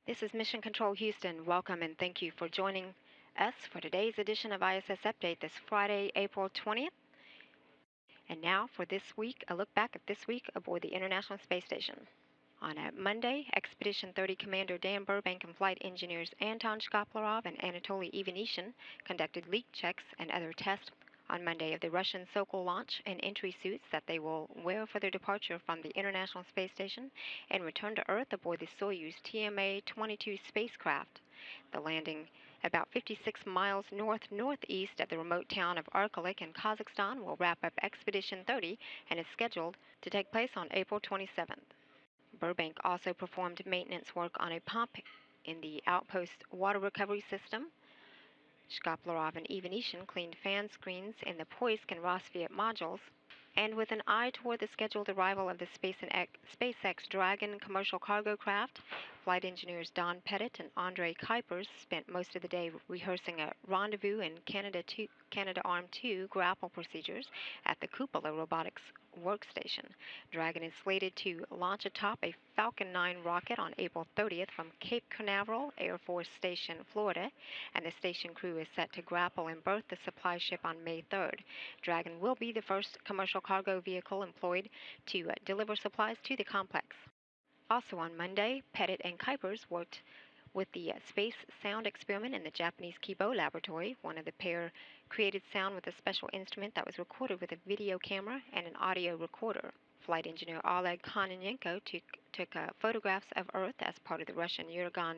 This is Mission Control Houston. Welcome and thank you for joining us for today's edition of ISS Update this Friday, April 20th. And now for this week, a look back at this week aboard the International Space Station. On Monday, Expedition 30 Commander Dan Burbank and flight engineers Anton Shkaplerov and Anatoly Ivanishin conducted leak checks and other tests on Monday of the Russian Sokol launch and entry suits that they will wear for their departure from the International Space Station and return to Earth aboard the Soyuz TMA-22 spacecraft. The landing about 56 miles northeast of the remote town of Arkalyk in Kazakhstan will wrap up Expedition 30 and is scheduled to take place on April 27th. Burbank also performed maintenance work on a pump in the outpost water recovery system. Shkaplerov and Ivanishin cleaned fan screens in the Poisk and Rosviet modules. And with an eye toward the scheduled arrival of the SpaceX Dragon commercial cargo craft, flight engineers Don Pettit and Andre Kuipers spent most of the day rehearsing a rendezvous and Canadarm2 grapple procedures at the Cupola Robotics workstation. Dragon is slated to launch atop a Falcon 9 rocket on April 30th from Cape Canaveral Air Force Station, Florida, and the station crew is set to grapple and berth the supply ship on May 3rd. Dragon will be the first commercial cargo vehicle employed to deliver supplies to the complex. Also on Monday, Pettit and Kuipers worked with the space sound experiment in the Japanese Kibo laboratory. One of the pair created sound with a special instrument that was recorded with a video camera and an audio recorder. Flight engineer Oleg Kononenko took photographs of Earth as part of the Russian Uragan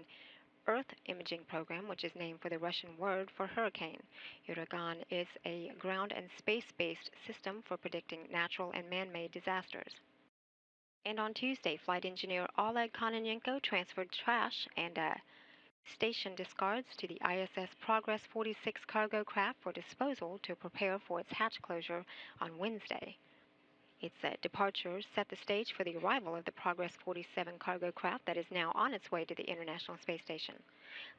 Earth imaging program, which is named for the Russian word for hurricane. Uragan is a ground and space-based system for predicting natural and man-made disasters. And on Tuesday, flight engineer Oleg Kononenko transferred trash and station discards to the ISS Progress 46 cargo craft for disposal to prepare for its hatch closure on Wednesday. Its departure set the stage for the arrival of the Progress 47 cargo craft that is now on its way to the International Space Station.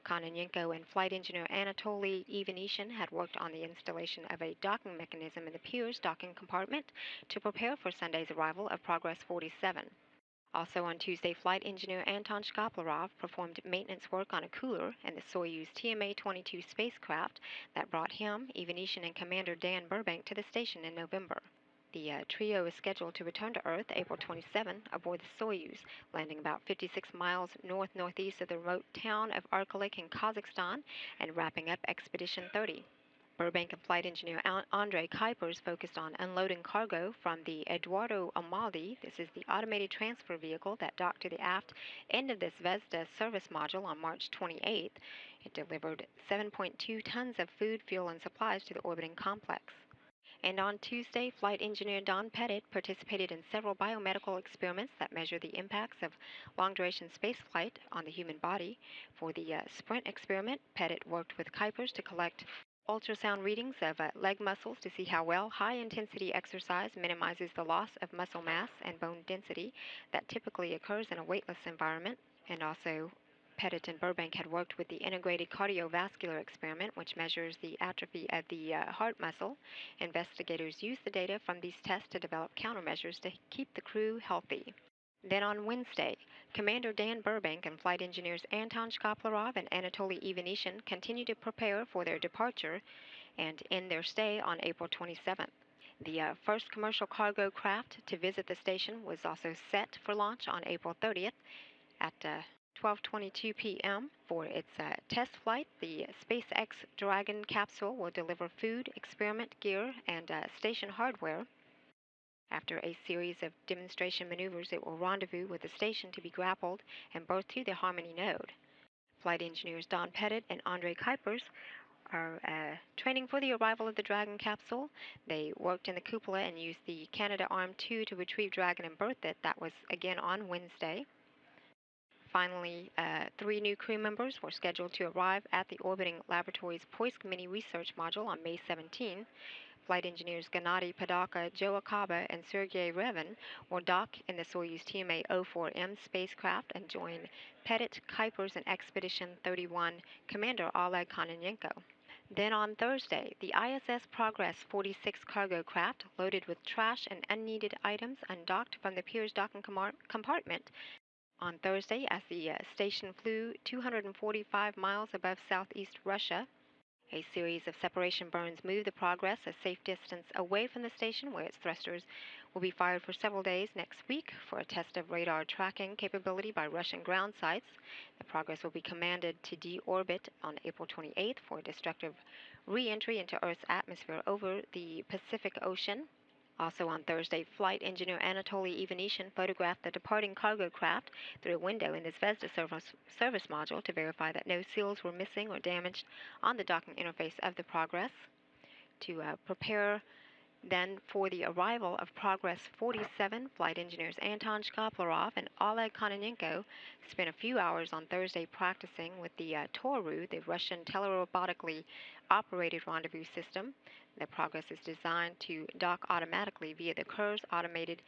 Kononenko and flight engineer Anatoly Ivanishin had worked on the installation of a docking mechanism in the Pirs docking compartment to prepare for Sunday's arrival of Progress 47. Also on Tuesday, flight engineer Anton Shkaplerov performed maintenance work on a cooler in the Soyuz TMA-22 spacecraft that brought him, Ivanishin, and Commander Dan Burbank to the station in November. The trio is scheduled to return to Earth April 27 aboard the Soyuz, landing about 56 miles northeast of the remote town of Arkalyk in Kazakhstan and wrapping up Expedition 30. Burbank and flight engineer Andre Kuipers focused on unloading cargo from the Eduardo Amaldi. This is the automated transfer vehicle that docked to the aft end of this Zvezda service module on March 28th. It delivered 7.2 tons of food, fuel, and supplies to the orbiting complex. And on Tuesday, flight engineer Don Pettit participated in several biomedical experiments that measure the impacts of long-duration spaceflight on the human body. For the Sprint experiment, Pettit worked with Kuipers to collect ultrasound readings of leg muscles to see how well high-intensity exercise minimizes the loss of muscle mass and bone density that typically occurs in a weightless environment. And also, Pettit and Burbank had worked with the integrated cardiovascular experiment, which measures the atrophy of the heart muscle. Investigators used the data from these tests to develop countermeasures to keep the crew healthy. Then on Wednesday, Commander Dan Burbank and flight engineers Anton Shkaplerov and Anatoly Ivanishin continue to prepare for their departure and end their stay on April 27th. The first commercial cargo craft to visit the station was also set for launch on April 30th at 12:22 p.m. For its test flight. The SpaceX Dragon capsule will deliver food, experiment gear, and station hardware. After a series of demonstration maneuvers, it will rendezvous with the station to be grappled and berthed to the Harmony node. Flight engineers Don Pettit and Andre Kuipers are training for the arrival of the Dragon capsule. They worked in the cupola and used the Canadarm2 to retrieve Dragon and berth it. That was again on Wednesday. Finally, 3 new crew members were scheduled to arrive at the orbiting laboratory's Poisk Mini Research Module on May 17. Flight engineers Gennady Padalka, Joe Akaba, and Sergei Revin will dock in the Soyuz TMA-04M spacecraft and join Pettit, Kuipers, and Expedition 31 Commander Oleg Kononenko. Then on Thursday, the ISS Progress 46 cargo craft, loaded with trash and unneeded items, undocked from the Pirs docking compartment on Thursday as the station flew 245 miles above southeast Russia. A series of separation burns moved the Progress a safe distance away from the station, where its thrusters will be fired for several days next week for a test of radar tracking capability by Russian ground sites. The Progress will be commanded to deorbit on April 28th for destructive re-entry into Earth's atmosphere over the Pacific Ocean. Also on Thursday, flight engineer Anatoly Ivanishin photographed the departing cargo craft through a window in the Zvezda service module to verify that no seals were missing or damaged on the docking interface of the Progress. To prepare then for the arrival of Progress 47, flight engineers Anton Shkaplerov and Oleg Kononenko spent a few hours on Thursday practicing with the Toru, the Russian telerobotically operated rendezvous system. The Progress is designed to dock automatically via the Kur's automated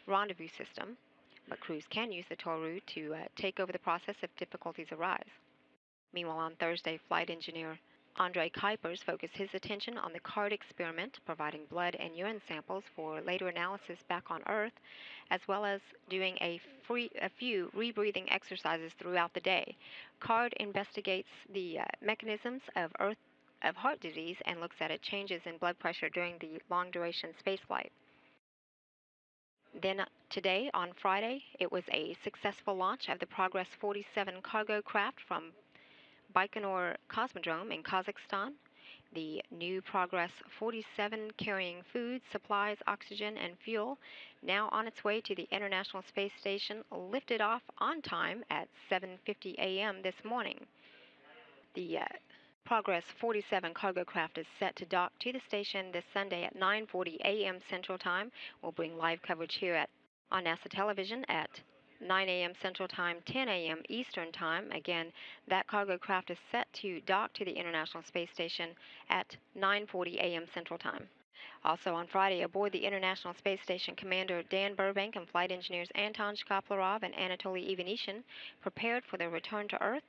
rendezvous system, but crews can use the Toru to take over the process if difficulties arise. Meanwhile, on Thursday, flight engineer Andrei Kuipers focused his attention on the CARD experiment, providing blood and urine samples for later analysis back on Earth, as well as doing a few rebreathing exercises throughout the day. CARD investigates the mechanisms of heart disease and looks at changes in blood pressure during the long-duration spaceflight. Then today, on Friday, it was a successful launch of the Progress 47 cargo craft from Baikonur Cosmodrome in Kazakhstan. The new Progress 47, carrying food, supplies, oxygen, and fuel, now on its way to the International Space Station, lifted off on time at 7:50 a.m. this morning. The Progress 47 cargo craft is set to dock to the station this Sunday at 9:40 a.m. Central Time. We'll bring live coverage here on NASA television at 9 a.m. Central Time, 10 a.m. Eastern Time. Again, that cargo craft is set to dock to the International Space Station at 9:40 a.m. Central Time. Also on Friday, aboard the International Space Station, Commander Dan Burbank and flight engineers Anton Shkaplerov and Anatoly Ivanishin prepared for their return to Earth.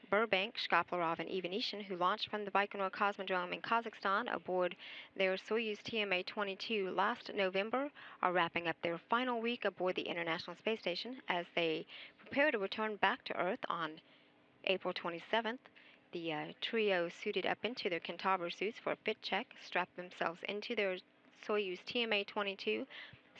Burbank, Shkaplerov, and Ivanishin, who launched from the Baikonur Cosmodrome in Kazakhstan aboard their Soyuz TMA-22 last November, are wrapping up their final week aboard the International Space Station as they prepare to return back to Earth on April 27th. The trio suited up into their Centaur suits for a fit check, strapped themselves into their Soyuz TMA-22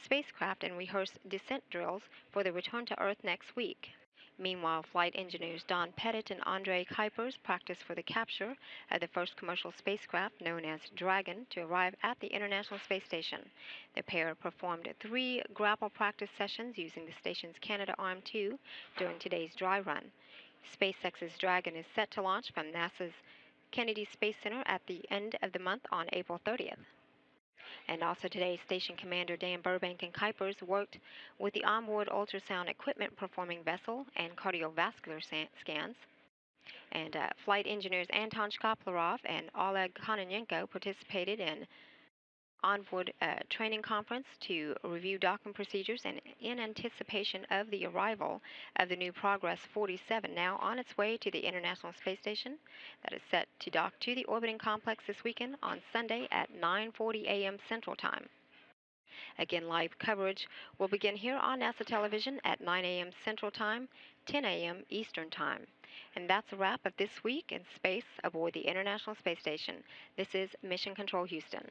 spacecraft, and rehearsed descent drills for the return to Earth next week. Meanwhile, flight engineers Don Pettit and Andrei Kuipers practiced for the capture of the first commercial spacecraft, known as Dragon, to arrive at the International Space Station. The pair performed 3 grapple practice sessions using the station's Canadarm2 during today's dry run. SpaceX's Dragon is set to launch from NASA's Kennedy Space Center at the end of the month on April 30th. And also today, Station Commander Dan Burbank and Kuipers worked with the onboard ultrasound equipment performing vessel and cardiovascular scans. And flight engineers Anton Shkaplerov and Oleg Kononenko participated in onboard training conference to review docking procedures and in anticipation of the arrival of the new Progress 47, now on its way to the International Space Station, that is set to dock to the orbiting complex this weekend on Sunday at 9:40 a.m. Central Time. Again, live coverage will begin here on NASA television at 9 a.m. Central Time, 10 a.m. Eastern Time. And that's a wrap of This Week in Space aboard the International Space Station. This is Mission Control Houston.